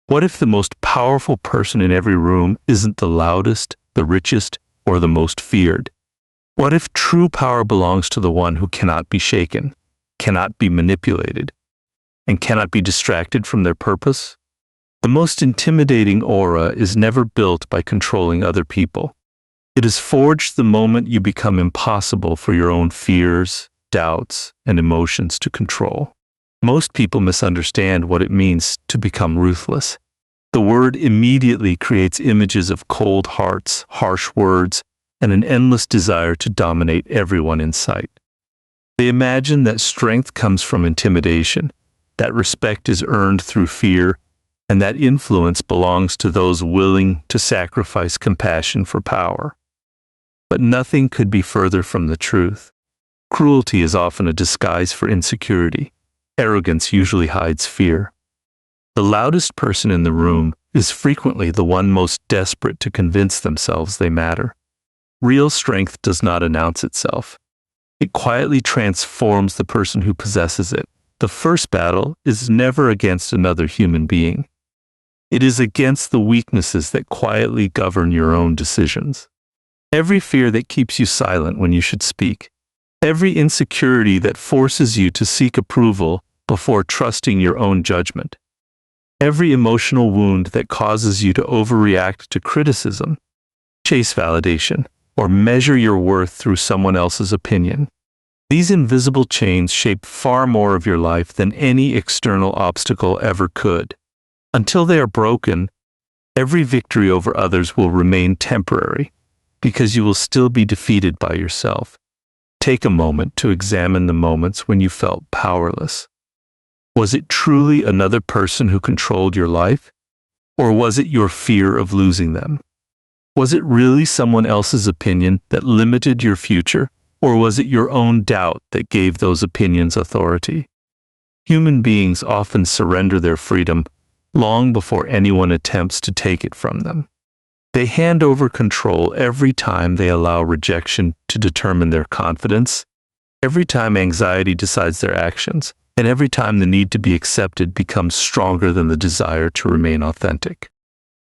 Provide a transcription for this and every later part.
What if the most powerful person in every room isn't the loudest, the richest, or the most feared? What if true power belongs to the one who cannot be shaken, cannot be manipulated, and cannot be distracted from their purpose? The most intimidating aura is never built by controlling other people. It is forged the moment you become impossible for your own fears, doubts, and emotions to control. Most people misunderstand what it means to become ruthless. The word immediately creates images of cold hearts, harsh words, and an endless desire to dominate everyone in sight. They imagine that strength comes from intimidation, that respect is earned through fear, and that influence belongs to those willing to sacrifice compassion for power. But nothing could be further from the truth. Cruelty is often a disguise for insecurity. Arrogance usually hides fear. The loudest person in the room is frequently the one most desperate to convince themselves they matter. Real strength does not announce itself. It quietly transforms the person who possesses it. The first battle is never against another human being. It is against the weaknesses that quietly govern your own decisions. Every fear that keeps you silent when you should speak. Every insecurity that forces you to seek approval before trusting your own judgment. Every emotional wound that causes you to overreact to criticism, chase validation, or measure your worth through someone else's opinion. These invisible chains shape far more of your life than any external obstacle ever could. Until they are broken, every victory over others will remain temporary, because you will still be defeated by yourself. Take a moment to examine the moments when you felt powerless. Was it truly another person who controlled your life? Or was it your fear of losing them? Was it really someone else's opinion that limited your future? Or was it your own doubt that gave those opinions authority? Human beings often surrender their freedom long before anyone attempts to take it from them. They hand over control every time they allow rejection to determine their confidence, every time anxiety decides their actions, and every time the need to be accepted becomes stronger than the desire to remain authentic.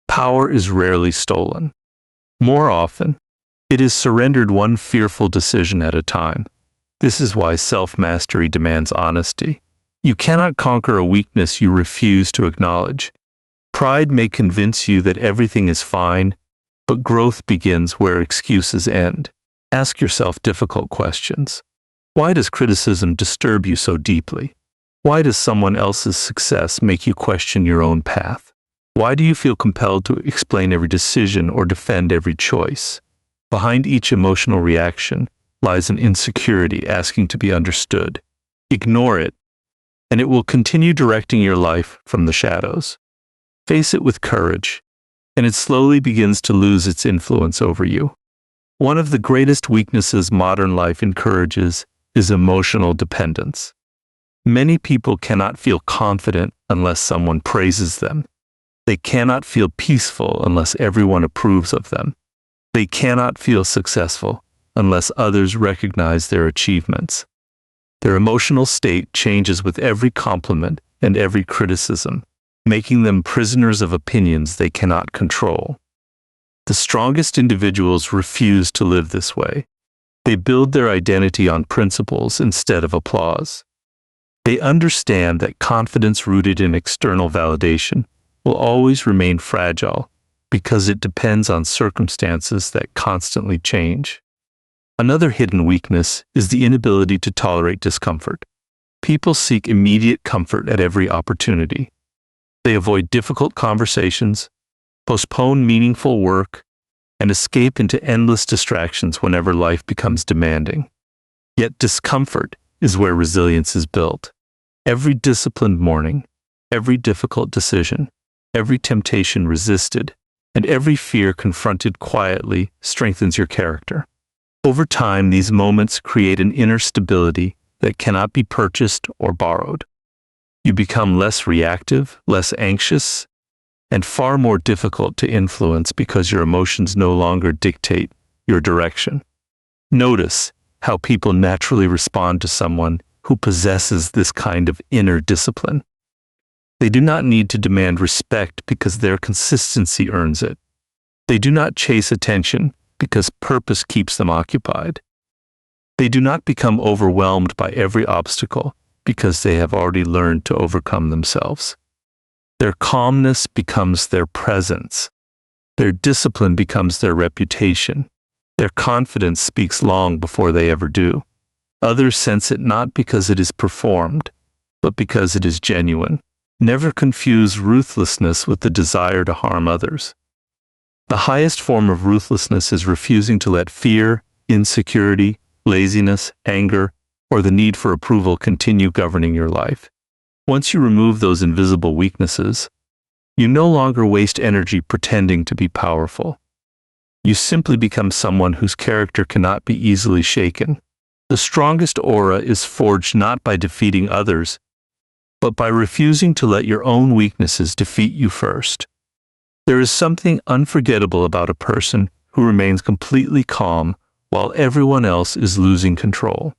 Power is rarely stolen. More often, it is surrendered one fearful decision at a time. This is why self-mastery demands honesty. You cannot conquer a weakness you refuse to acknowledge. Pride may convince you that everything is fine, but growth begins where excuses end. Ask yourself difficult questions. Why does criticism disturb you so deeply? Why does someone else's success make you question your own path? Why do you feel compelled to explain every decision or defend every choice? Behind each emotional reaction lies an insecurity asking to be understood. Ignore it, and it will continue directing your life from the shadows. Face it with courage, and it slowly begins to lose its influence over you. One of the greatest weaknesses modern life encourages is emotional dependence. Many people cannot feel confident unless someone praises them. They cannot feel peaceful unless everyone approves of them. They cannot feel successful unless others recognize their achievements. Their emotional state changes with every compliment and every criticism, making them prisoners of opinions they cannot control. The strongest individuals refuse to live this way. They build their identity on principles instead of applause. They understand that confidence rooted in external validation will always remain fragile because it depends on circumstances that constantly change. Another hidden weakness is the inability to tolerate discomfort. People seek immediate comfort at every opportunity. They avoid difficult conversations, postpone meaningful work, and escape into endless distractions whenever life becomes demanding. Yet discomfort is where resilience is built. Every disciplined morning, every difficult decision, every temptation resisted, and every fear confronted quietly strengthens your character. Over time, these moments create an inner stability that cannot be purchased or borrowed. You become less reactive, less anxious, and far more difficult to influence because your emotions no longer dictate your direction. Notice how people naturally respond to someone who possesses this kind of inner discipline. They do not need to demand respect because their consistency earns it. They do not chase attention because purpose keeps them occupied. They do not become overwhelmed by every obstacle because they have already learned to overcome themselves. Their calmness becomes their presence. Their discipline becomes their reputation. Their confidence speaks long before they ever do. Others sense it not because it is performed, but because it is genuine. Never confuse ruthlessness with the desire to harm others. The highest form of ruthlessness is refusing to let fear, insecurity, laziness, anger, or the need for approval continue governing your life. Once you remove those invisible weaknesses, you no longer waste energy pretending to be powerful. You simply become someone whose character cannot be easily shaken. The strongest aura is forged not by defeating others, but by refusing to let your own weaknesses defeat you first. There is something unforgettable about a person who remains completely calm while everyone else is losing control.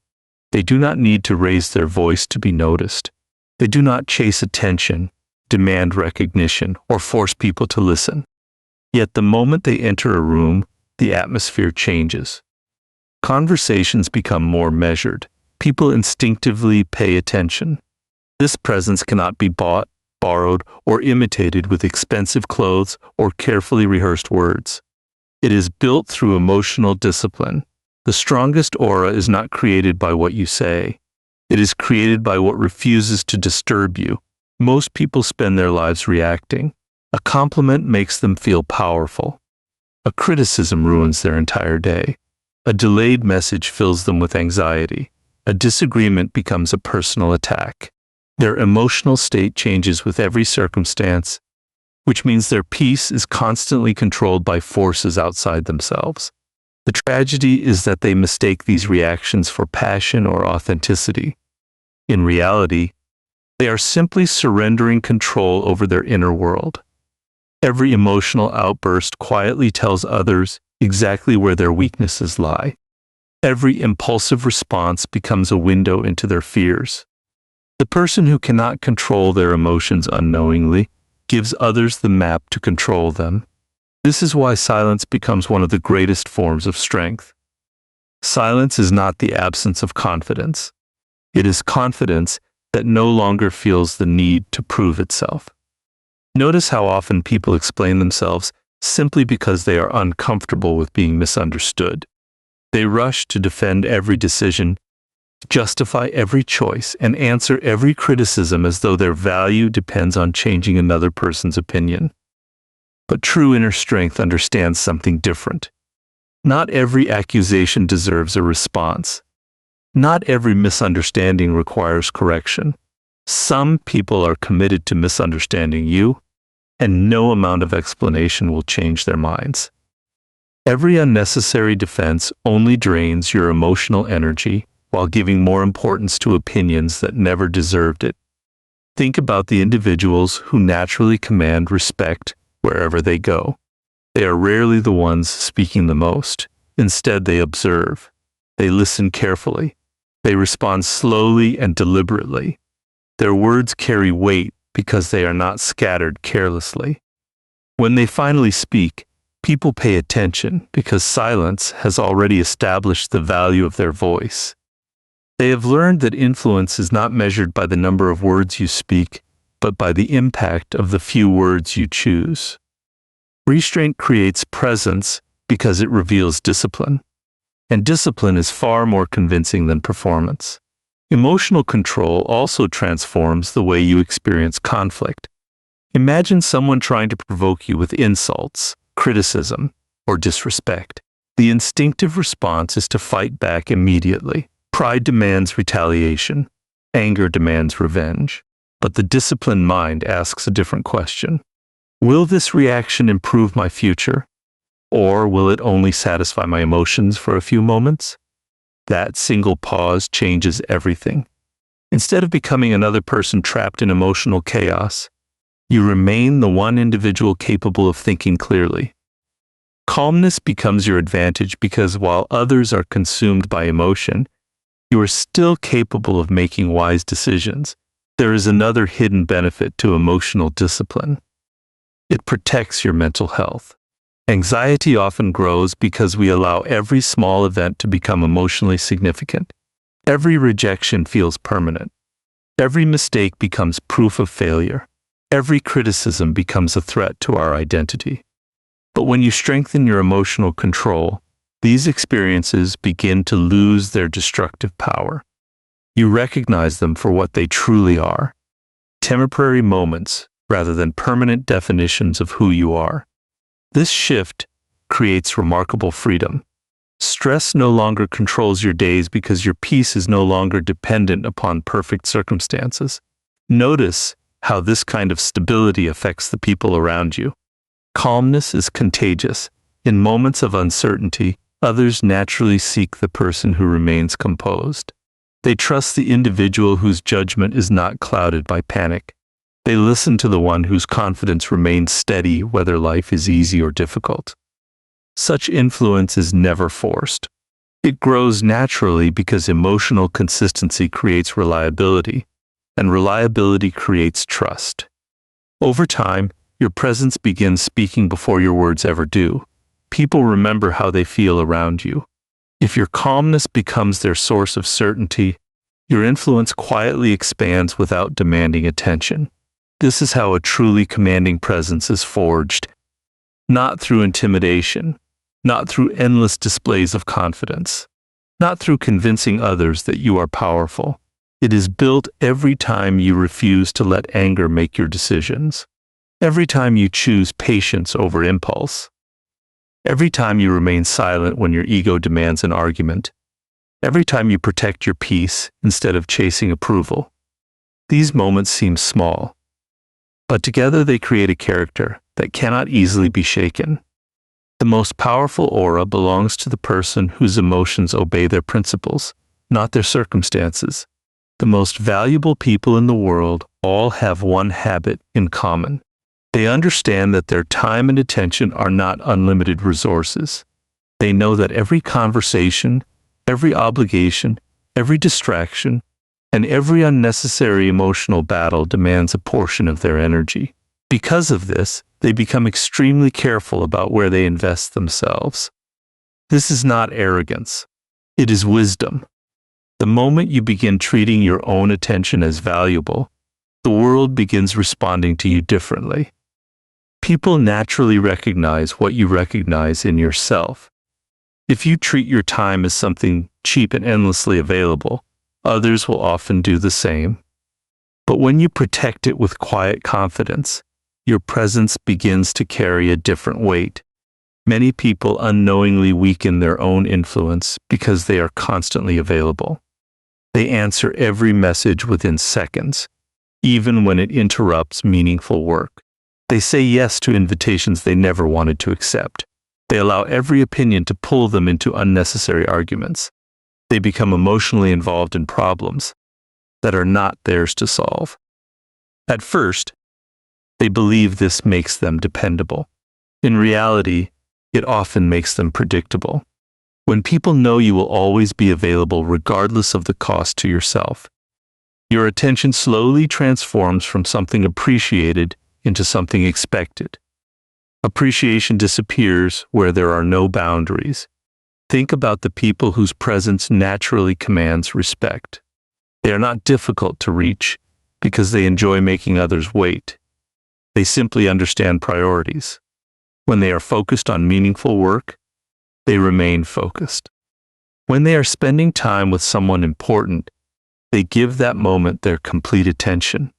They do not need to raise their voice to be noticed. They do not chase attention, demand recognition, or force people to listen. Yet the moment they enter a room, the atmosphere changes. Conversations become more measured. People instinctively pay attention. This presence cannot be bought, borrowed, or imitated with expensive clothes or carefully rehearsed words. It is built through emotional discipline. The strongest aura is not created by what you say. It is created by what refuses to disturb you. Most people spend their lives reacting. A compliment makes them feel powerful. A criticism ruins their entire day. A delayed message fills them with anxiety. A disagreement becomes a personal attack. Their emotional state changes with every circumstance, which means their peace is constantly controlled by forces outside themselves. The tragedy is that they mistake these reactions for passion or authenticity. In reality, they are simply surrendering control over their inner world. Every emotional outburst quietly tells others exactly where their weaknesses lie. Every impulsive response becomes a window into their fears. The person who cannot control their emotions unknowingly gives others the map to control them. This is why silence becomes one of the greatest forms of strength. Silence is not the absence of confidence. It is confidence that no longer feels the need to prove itself. Notice how often people explain themselves simply because they are uncomfortable with being misunderstood. They rush to defend every decision, justify every choice, and answer every criticism as though their value depends on changing another person's opinion. But true inner strength understands something different. Not every accusation deserves a response. Not every misunderstanding requires correction. Some people are committed to misunderstanding you, and no amount of explanation will change their minds. Every unnecessary defense only drains your emotional energy while giving more importance to opinions that never deserved it. Think about the individuals who naturally command respect wherever they go. They are rarely the ones speaking the most. Instead, they observe. They listen carefully. They respond slowly and deliberately. Their words carry weight because they are not scattered carelessly. When they finally speak, people pay attention because silence has already established the value of their voice. They have learned that influence is not measured by the number of words you speak, but by the impact of the few words you choose. Restraint creates presence because it reveals discipline, and discipline is far more convincing than performance. Emotional control also transforms the way you experience conflict. Imagine someone trying to provoke you with insults, criticism, or disrespect. The instinctive response is to fight back immediately. Pride demands retaliation. Anger demands revenge. But the disciplined mind asks a different question. Will this reaction improve my future? Or will it only satisfy my emotions for a few moments? That single pause changes everything. Instead of becoming another person trapped in emotional chaos, you remain the one individual capable of thinking clearly. Calmness becomes your advantage because while others are consumed by emotion, you are still capable of making wise decisions. There is another hidden benefit to emotional discipline. It protects your mental health. Anxiety often grows because we allow every small event to become emotionally significant. Every rejection feels permanent. Every mistake becomes proof of failure. Every criticism becomes a threat to our identity. But when you strengthen your emotional control, these experiences begin to lose their destructive power. You recognize them for what they truly are: temporary moments rather than permanent definitions of who you are. This shift creates remarkable freedom. Stress no longer controls your days because your peace is no longer dependent upon perfect circumstances. Notice how this kind of stability affects the people around you. Calmness is contagious. In moments of uncertainty, others naturally seek the person who remains composed. They trust the individual whose judgment is not clouded by panic. They listen to the one whose confidence remains steady whether life is easy or difficult. Such influence is never forced. It grows naturally because emotional consistency creates reliability, and reliability creates trust. Over time, your presence begins speaking before your words ever do. People remember how they feel around you. If your calmness becomes their source of certainty, your influence quietly expands without demanding attention. This is how a truly commanding presence is forged, not through intimidation, not through endless displays of confidence, not through convincing others that you are powerful. It is built every time you refuse to let anger make your decisions, every time you choose patience over impulse, every time you remain silent when your ego demands an argument, every time you protect your peace instead of chasing approval. These moments seem small, but together they create a character that cannot easily be shaken. The most powerful aura belongs to the person whose emotions obey their principles, not their circumstances. The most valuable people in the world all have one habit in common. They understand that their time and attention are not unlimited resources. They know that every conversation, every obligation, every distraction, and every unnecessary emotional battle demands a portion of their energy. Because of this, they become extremely careful about where they invest themselves. This is not arrogance. It is wisdom. The moment you begin treating your own attention as valuable, the world begins responding to you differently. People naturally recognize what you recognize in yourself. If you treat your time as something cheap and endlessly available, others will often do the same. But when you protect it with quiet confidence, your presence begins to carry a different weight. Many people unknowingly weaken their own influence because they are constantly available. They answer every message within seconds, even when it interrupts meaningful work. They say yes to invitations they never wanted to accept. They allow every opinion to pull them into unnecessary arguments. They become emotionally involved in problems that are not theirs to solve. At first, they believe this makes them dependable. In reality, it often makes them predictable. When people know you will always be available regardless of the cost to yourself, your attention slowly transforms from something appreciated into something expected. Appreciation disappears where there are no boundaries. Think about the people whose presence naturally commands respect. They are not difficult to reach because they enjoy making others wait. They simply understand priorities. When they are focused on meaningful work, they remain focused. When they are spending time with someone important, they give that moment their complete attention.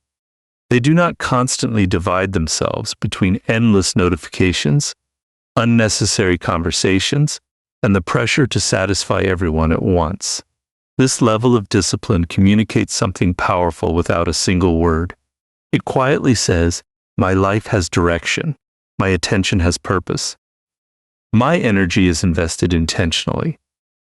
They do not constantly divide themselves between endless notifications, unnecessary conversations, and the pressure to satisfy everyone at once. This level of discipline communicates something powerful without a single word. It quietly says, "My life has direction. My attention has purpose. My energy is invested intentionally."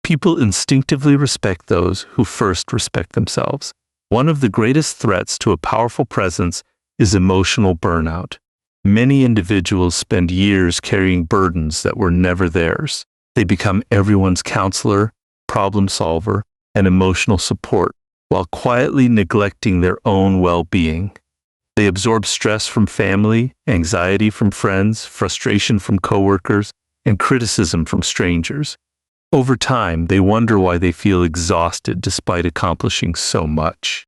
People instinctively respect those who first respect themselves. One of the greatest threats to a powerful presence is emotional burnout. Many individuals spend years carrying burdens that were never theirs. They become everyone's counselor, problem solver, and emotional support, while quietly neglecting their own well-being. They absorb stress from family, anxiety from friends, frustration from coworkers, and criticism from strangers. Over time, they wonder why they feel exhausted despite accomplishing so much.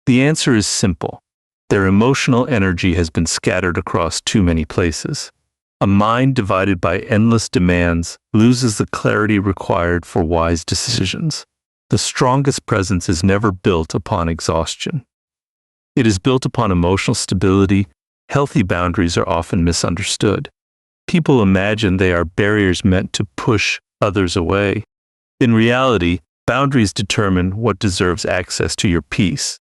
The answer is simple. Their emotional energy has been scattered across too many places. A mind divided by endless demands loses the clarity required for wise decisions. The strongest presence is never built upon exhaustion. It is built upon emotional stability. Healthy boundaries are often misunderstood. People imagine they are barriers meant to push others away. In reality, boundaries determine what deserves access to your peace.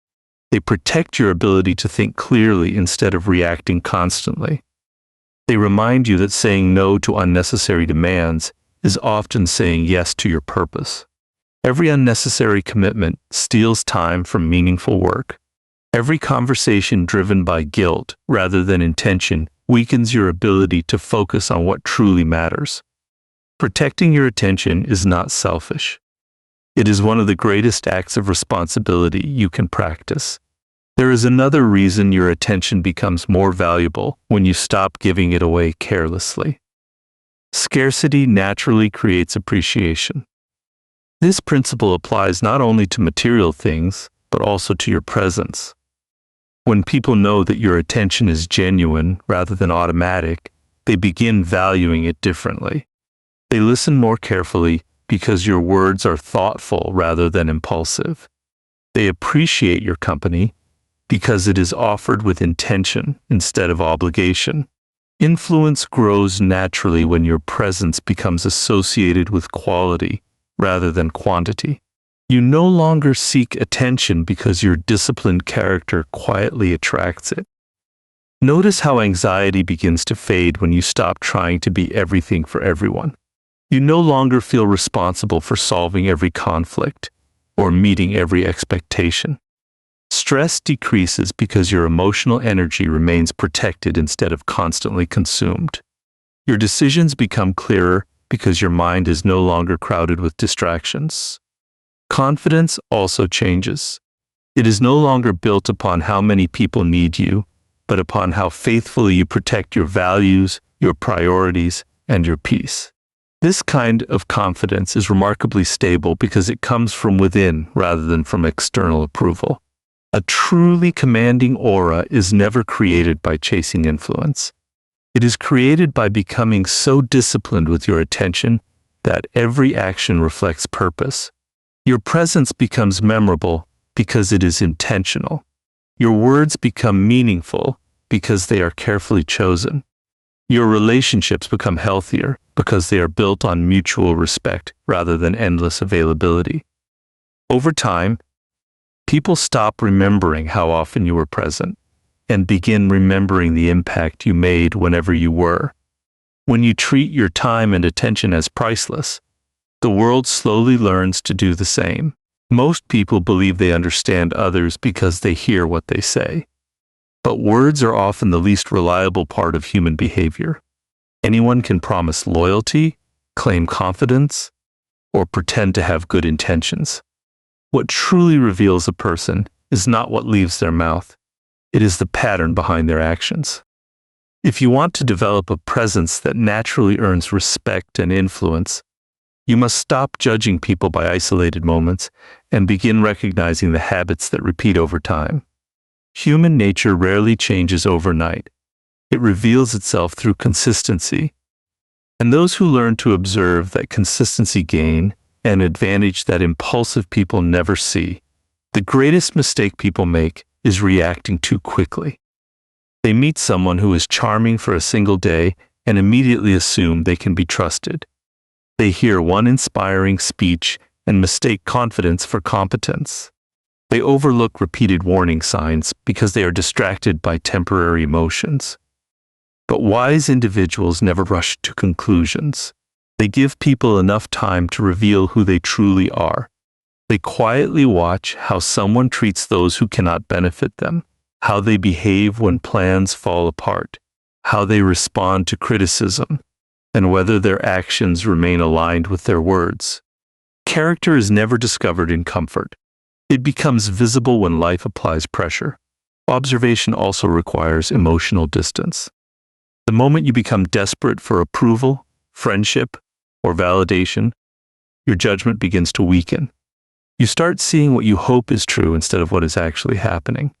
They protect your ability to think clearly instead of reacting constantly. They remind you that saying no to unnecessary demands is often saying yes to your purpose. Every unnecessary commitment steals time from meaningful work. Every conversation driven by guilt rather than intention weakens your ability to focus on what truly matters. Protecting your attention is not selfish. It is one of the greatest acts of responsibility you can practice. There is another reason your attention becomes more valuable when you stop giving it away carelessly. Scarcity naturally creates appreciation. This principle applies not only to material things, but also to your presence. When people know that your attention is genuine rather than automatic, they begin valuing it differently. They listen more carefully because your words are thoughtful rather than impulsive. They appreciate your company because it is offered with intention instead of obligation. Influence grows naturally when your presence becomes associated with quality rather than quantity. You no longer seek attention because your disciplined character quietly attracts it. Notice how anxiety begins to fade when you stop trying to be everything for everyone. You no longer feel responsible for solving every conflict or meeting every expectation. Stress decreases because your emotional energy remains protected instead of constantly consumed. Your decisions become clearer because your mind is no longer crowded with distractions. Confidence also changes. It is no longer built upon how many people need you, but upon how faithfully you protect your values, your priorities, and your peace. This kind of confidence is remarkably stable because it comes from within rather than from external approval. A truly commanding aura is never created by chasing influence. It is created by becoming so disciplined with your attention that every action reflects purpose. Your presence becomes memorable because it is intentional. Your words become meaningful because they are carefully chosen. Your relationships become healthier because they are built on mutual respect rather than endless availability. Over time, people stop remembering how often you were present and begin remembering the impact you made whenever you were. When you treat your time and attention as priceless, the world slowly learns to do the same. Most people believe they understand others because they hear what they say. But words are often the least reliable part of human behavior. Anyone can promise loyalty, claim confidence, or pretend to have good intentions. What truly reveals a person is not what leaves their mouth. It is the pattern behind their actions. If you want to develop a presence that naturally earns respect and influence, you must stop judging people by isolated moments and begin recognizing the habits that repeat over time. Human nature rarely changes overnight. It reveals itself through consistency. And those who learn to observe that consistency gain an advantage that impulsive people never see. The greatest mistake people make is reacting too quickly. They meet someone who is charming for a single day and immediately assume they can be trusted. They hear one inspiring speech and mistake confidence for competence. They overlook repeated warning signs because they are distracted by temporary emotions. But wise individuals never rush to conclusions. They give people enough time to reveal who they truly are. They quietly watch how someone treats those who cannot benefit them, how they behave when plans fall apart, how they respond to criticism, and whether their actions remain aligned with their words. Character is never discovered in comfort. It becomes visible when life applies pressure. Observation also requires emotional distance. The moment you become desperate for approval, friendship, or validation, your judgment begins to weaken. You start seeing what you hope is true instead of what is actually happening.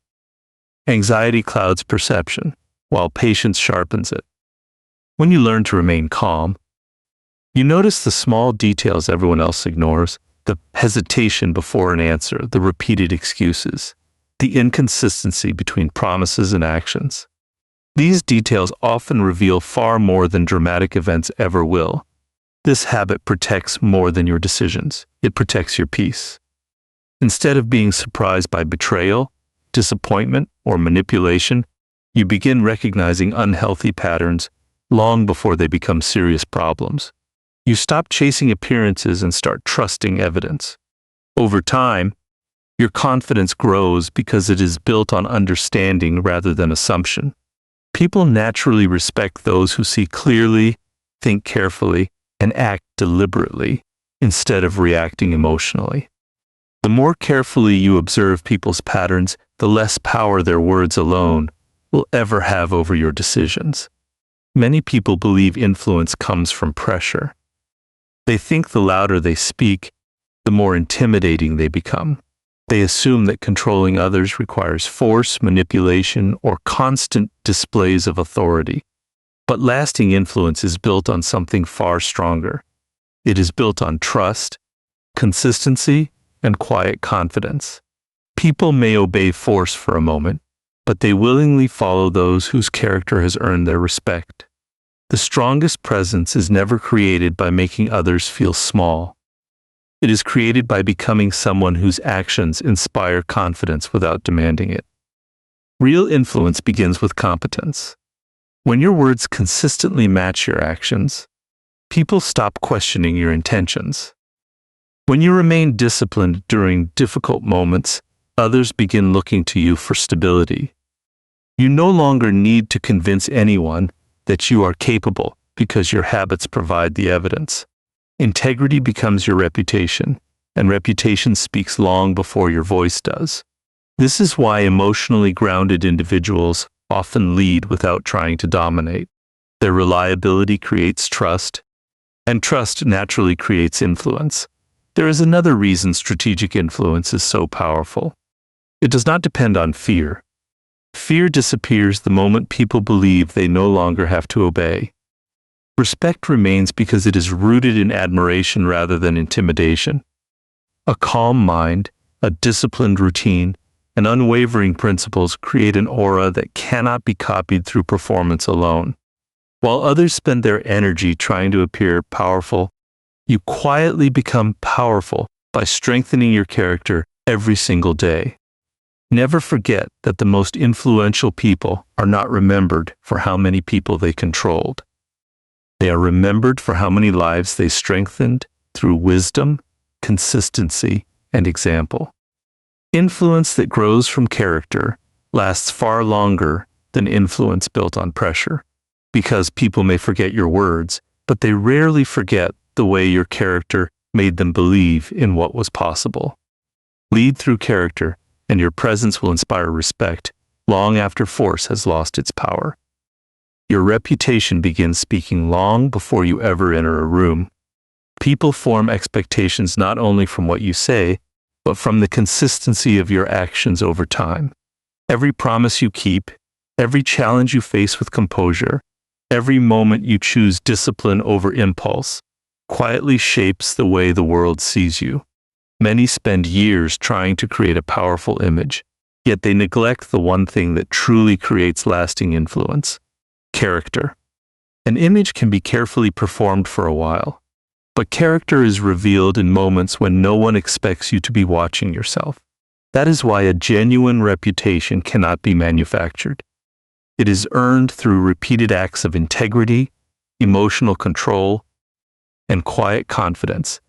Anxiety clouds perception, while patience sharpens it. When you learn to remain calm, you notice the small details everyone else ignores, the hesitation before an answer, the repeated excuses, the inconsistency between promises and actions. These details often reveal far more than dramatic events ever will. This habit protects more than your decisions. It protects your peace. Instead of being surprised by betrayal, disappointment, or manipulation, you begin recognizing unhealthy patterns long before they become serious problems. You stop chasing appearances and start trusting evidence. Over time, your confidence grows because it is built on understanding rather than assumption. People naturally respect those who see clearly, think carefully, and act deliberately instead of reacting emotionally. The more carefully you observe people's patterns, the less power their words alone will ever have over your decisions. Many people believe influence comes from pressure. They think the louder they speak, the more intimidating they become. They assume that controlling others requires force, manipulation, or constant displays of authority. But lasting influence is built on something far stronger. It is built on trust, consistency, and quiet confidence. People may obey force for a moment, but they willingly follow those whose character has earned their respect. The strongest presence is never created by making others feel small. It is created by becoming someone whose actions inspire confidence without demanding it. Real influence begins with competence. When your words consistently match your actions, people stop questioning your intentions. When you remain disciplined during difficult moments, others begin looking to you for stability. You no longer need to convince anyone that you are capable because your habits provide the evidence. Integrity becomes your reputation, and reputation speaks long before your voice does. This is why emotionally grounded individuals often lead without trying to dominate. Their reliability creates trust, and trust naturally creates influence. There is another reason strategic influence is so powerful. It does not depend on fear. Fear disappears the moment people believe they no longer have to obey. Respect remains because it is rooted in admiration rather than intimidation. A calm mind, a disciplined routine, and unwavering principles create an aura that cannot be copied through performance alone. While others spend their energy trying to appear powerful, you quietly become powerful by strengthening your character every single day. Never forget that the most influential people are not remembered for how many people they controlled. They are remembered for how many lives they strengthened through wisdom, consistency, and example. Influence that grows from character lasts far longer than influence built on pressure, because people may forget your words, but they rarely forget the way your character made them believe in what was possible. Lead through character, and your presence will inspire respect long after force has lost its power. Your reputation begins speaking long before you ever enter a room. People form expectations not only from what you say, but from the consistency of your actions over time. Every promise you keep, every challenge you face with composure, every moment you choose discipline over impulse, quietly shapes the way the world sees you. Many spend years trying to create a powerful image, yet they neglect the one thing that truly creates lasting influence: character. An image can be carefully performed for a while, but character is revealed in moments when no one expects you to be watching yourself. That is why a genuine reputation cannot be manufactured. It is earned through repeated acts of integrity, emotional control, and quiet confidence.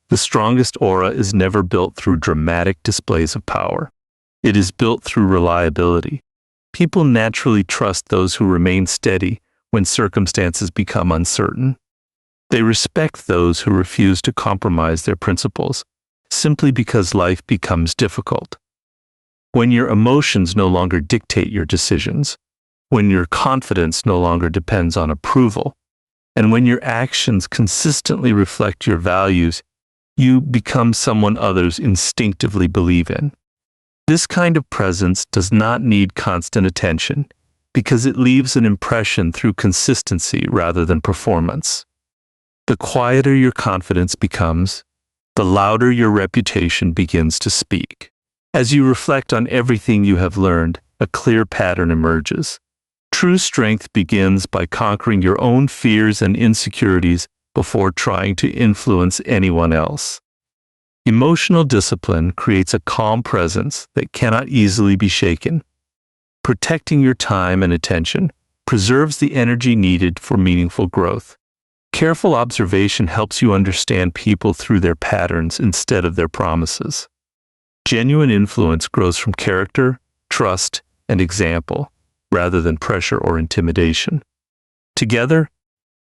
The strongest aura is never built through dramatic displays of power. It is built through reliability. People naturally trust those who remain steady when circumstances become uncertain. They respect those who refuse to compromise their principles, simply because life becomes difficult. When your emotions no longer dictate your decisions, when your confidence no longer depends on approval, and when your actions consistently reflect your values, you become someone others instinctively believe in. This kind of presence does not need constant attention because it leaves an impression through consistency rather than performance. The quieter your confidence becomes, the louder your reputation begins to speak. As you reflect on everything you have learned, a clear pattern emerges. True strength begins by conquering your own fears and insecurities before trying to influence anyone else. Emotional discipline creates a calm presence that cannot easily be shaken. Protecting your time and attention preserves the energy needed for meaningful growth. Careful observation helps you understand people through their patterns instead of their promises. Genuine influence grows from character, trust, and example, rather than pressure or intimidation. Together,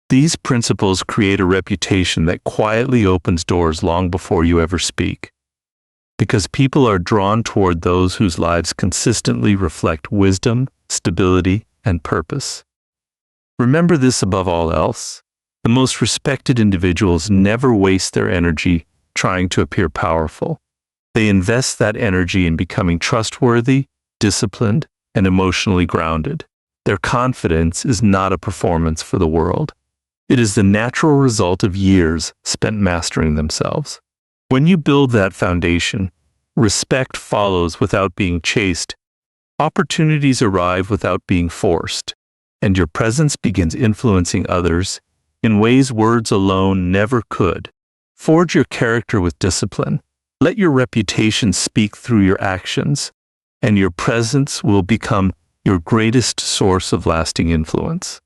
these principles create a reputation that quietly opens doors long before you ever speak. Because people are drawn toward those whose lives consistently reflect wisdom, stability, and purpose. Remember this above all else: the most respected individuals never waste their energy trying to appear powerful. They invest that energy in becoming trustworthy, disciplined, and emotionally grounded. Their confidence is not a performance for the world. It is the natural result of years spent mastering themselves. When you build that foundation, respect follows without being chased, opportunities arrive without being forced, and your presence begins influencing others in ways words alone never could. Forge your character with discipline. Let your reputation speak through your actions, and your presence will become your greatest source of lasting influence.